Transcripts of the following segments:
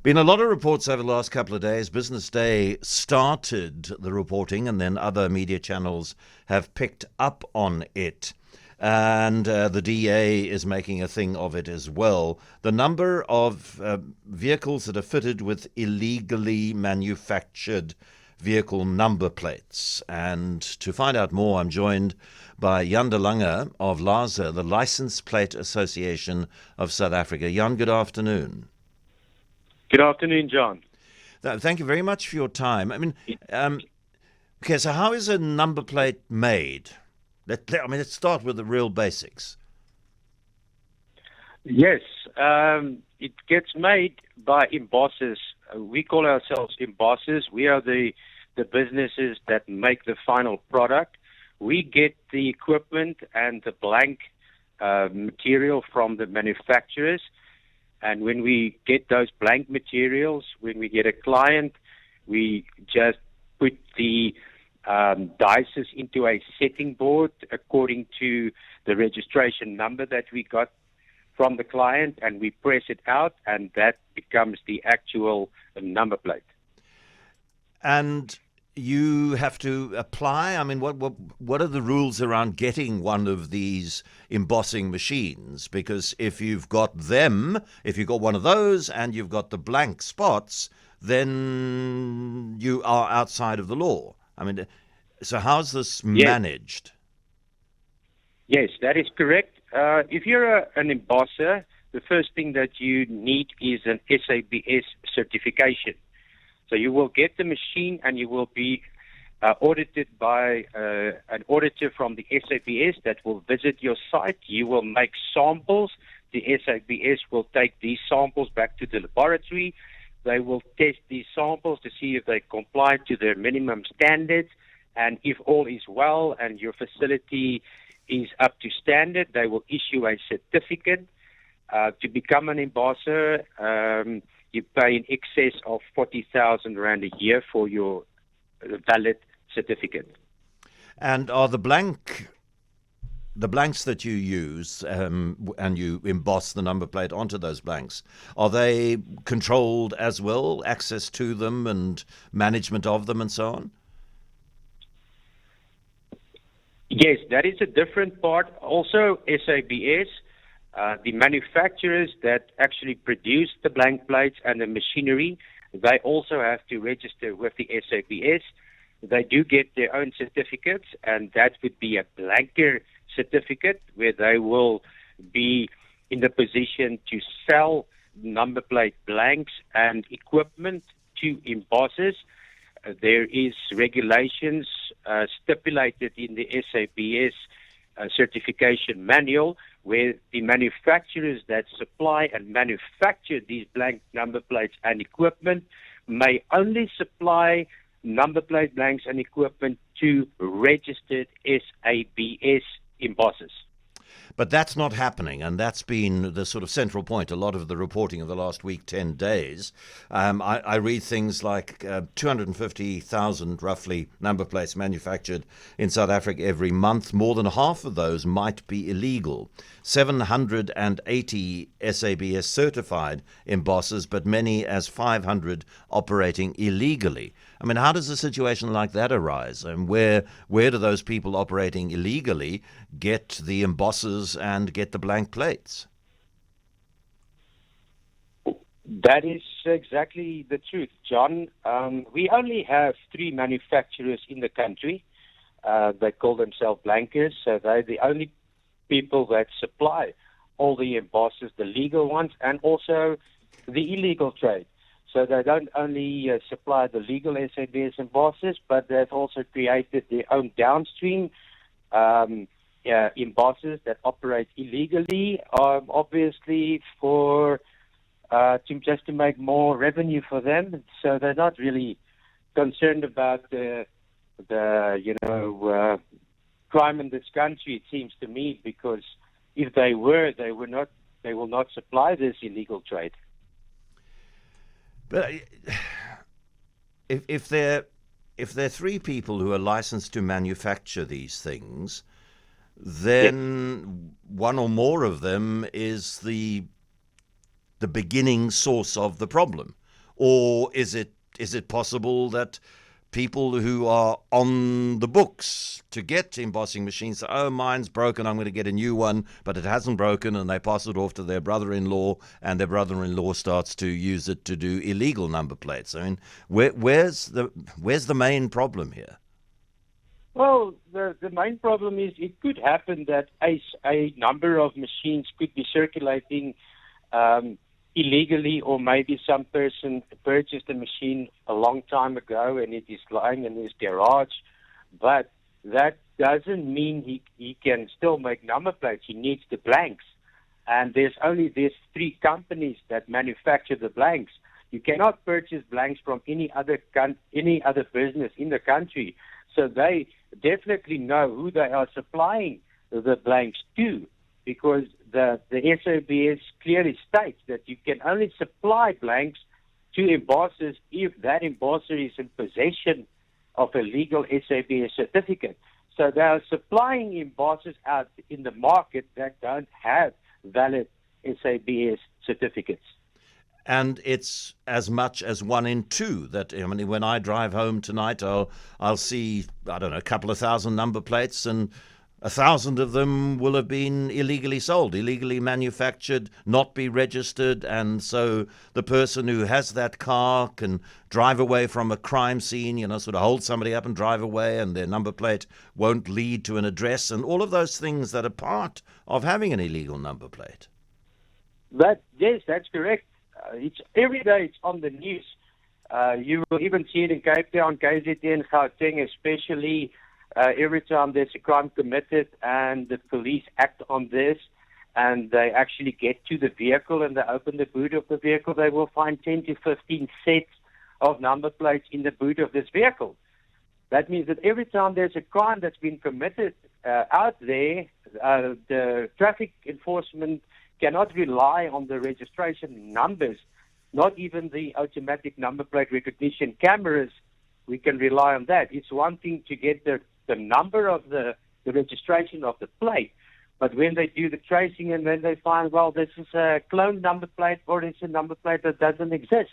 Been a lot of reports over the last couple of days. Business Day started the reporting, and then other media channels have picked up on it. And the DA is making a thing of it as well. The number of vehicles that are fitted with illegally manufactured vehicle number plates. And to find out more, I'm joined by Jan de Lange of LASA, the License Plate Association of South Africa. Jan, good afternoon. Good afternoon, John. Thank you very much for your time. Okay, so how is a number plate made? Let's start with the real basics. Yes, it gets made by embossers. We call ourselves embossers. We are the businesses that make the final product. We get the equipment and the blank material from the manufacturers. And when we get those blank materials, when we get a client, we just put the dices into a setting board according to the registration number that we got from the client, and we press it out, and that becomes the actual number plate. And you have to apply. I mean, what are the rules around getting one of these embossing machines? Because if you've got one of those and you've got the blank spots, then you are outside of the law. I mean, so how's this managed? Yes, that is correct. If you're an embosser, the first thing that you need is an SABS certification. So you will get the machine and you will be audited by an auditor from the SABS that will visit your site. You will make samples. The SABS will take these samples back to the laboratory. They will test these samples to see if they comply to their minimum standards. And if all is well and your facility is up to standard, they will issue a certificate. To become an embosser, you pay in excess of 40,000 Rand a year for your valid certificate. And are the blanks that you use and you emboss the number plate onto those blanks, are they controlled as well, access to them and management of them and so on? Yes, that is a different part. Also, SABS, the manufacturers that actually produce the blank plates and the machinery, they also have to register with the SABS. They do get their own certificates, and that would be a blanker certificate where they will be in the position to sell number plate blanks and equipment to embossers. There is regulations stipulated in the SABS certification manual where the manufacturers that supply and manufacture these blank number plates and equipment may only supply number plate blanks and equipment to registered SABS embossers. But that's not happening, and that's been the sort of central point. A lot of the reporting of the last week, 10 days, I read things like 250,000 roughly number plates manufactured in South Africa every month. More than half of those might be illegal. 780 SABS certified embossers, but many as 500 operating illegally. I mean, how does a situation like that arise? And where do those people operating illegally get the embossers and get the blank plates? That is exactly the truth, John. We only have 3 manufacturers in the country. They call themselves blankers, so they're the only people that supply all the embossers, the legal ones, and also the illegal trade. So they don't only supply the legal SABS embossers, but they've also created their own downstream embossers that operate illegally, obviously for just to make more revenue for them. So they're not really concerned about the crime in this country, it seems to me, because if they will not supply this illegal trade. But if there are 3 people who are licensed to manufacture these things, then one or more of them is the beginning source of the problem. Or is it possible that people who are on the books to get embossing machines say, oh, mine's broken, I'm going to get a new one, but it hasn't broken, and they pass it off to their brother-in-law, and their brother-in-law starts to use it to do illegal number plates? I mean, where's the main problem here? Well, the main problem is it could happen that a number of machines could be circulating illegally, or maybe some person purchased a machine a long time ago and it is lying in his garage. But that doesn't mean he can still make number plates. He needs the blanks. And there's three companies that manufacture the blanks. You cannot purchase blanks from any other business in the country. So they definitely know who they are supplying the blanks to, because the SABS clearly states that you can only supply blanks to embossers if that embosser is in possession of a legal SABS certificate. So they are supplying embossers out in the market that don't have valid SABS certificates. And it's as much as 1 in 2 that, I mean, when I drive home tonight, I'll see, I don't know, a couple of thousand number plates, and 1,000 of them will have been illegally sold, illegally manufactured, not be registered. And so the person who has that car can drive away from a crime scene, sort of hold somebody up and drive away, and their number plate won't lead to an address, and all of those things that are part of having an illegal number plate. Yes, that's correct. It's every day. It's on the news. You will even see it in Cape Town, KZN, Gauteng, especially. Every time there's a crime committed and the police act on this, and they actually get to the vehicle and they open the boot of the vehicle, they will find 10 to 15 sets of number plates in the boot of this vehicle. That means that every time there's a crime that's been committed out there, the traffic enforcement cannot rely on the registration numbers, not even the automatic number plate recognition cameras. We can rely on that. It's one thing to get the number of the registration of the plate, but when they do the tracing and then they find, well, this is a clone number plate or it's a number plate that doesn't exist.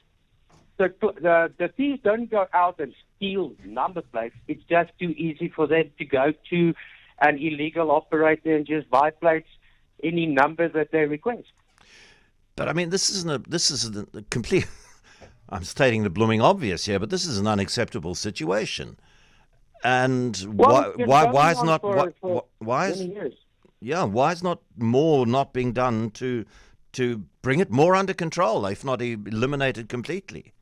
So the thieves don't go out and steal number plates. It's just too easy for them to go to an illegal operator and just buy plates any number that they request. But I mean, this is a complete. I'm stating the blooming obvious here, but this is an unacceptable situation. And why is not more not being done to bring it more under control, if not eliminate it completely?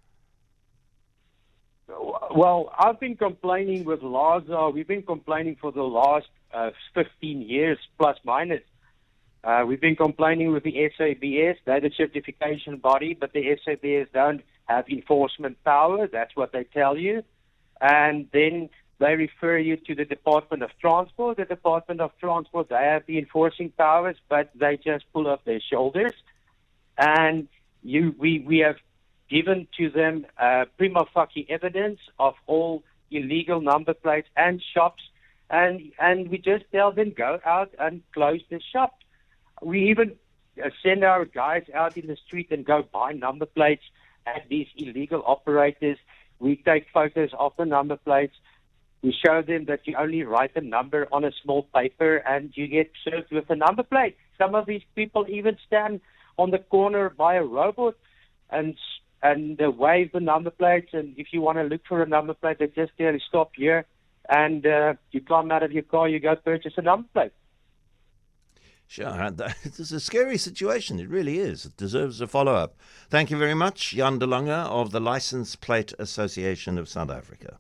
Well, I've been complaining with LASA. We've been complaining for the last 15 years, plus minus. We've been complaining with the SABS. They're the certification body, but the SABS don't have enforcement power. That's what they tell you. And then they refer you to the Department of Transport. The Department of Transport, they have the enforcing powers, but they just pull up their shoulders. And we have given to them prima facie evidence of all illegal number plates and shops, and we just tell them, go out and close the shop. We even send our guys out in the street and go buy number plates at these illegal operators. We take photos of the number plates. We show them that you only write a number on a small paper and you get served with a number plate. Some of these people even stand on the corner by a robot and wave the number plates. And if you want to look for a number plate, they just tell you stop here, and you climb out of your car, you go purchase a number plate. Sure, it's a scary situation. It really is. It deserves a follow-up. Thank you very much, Jan de Lange of the License Plate Association of South Africa.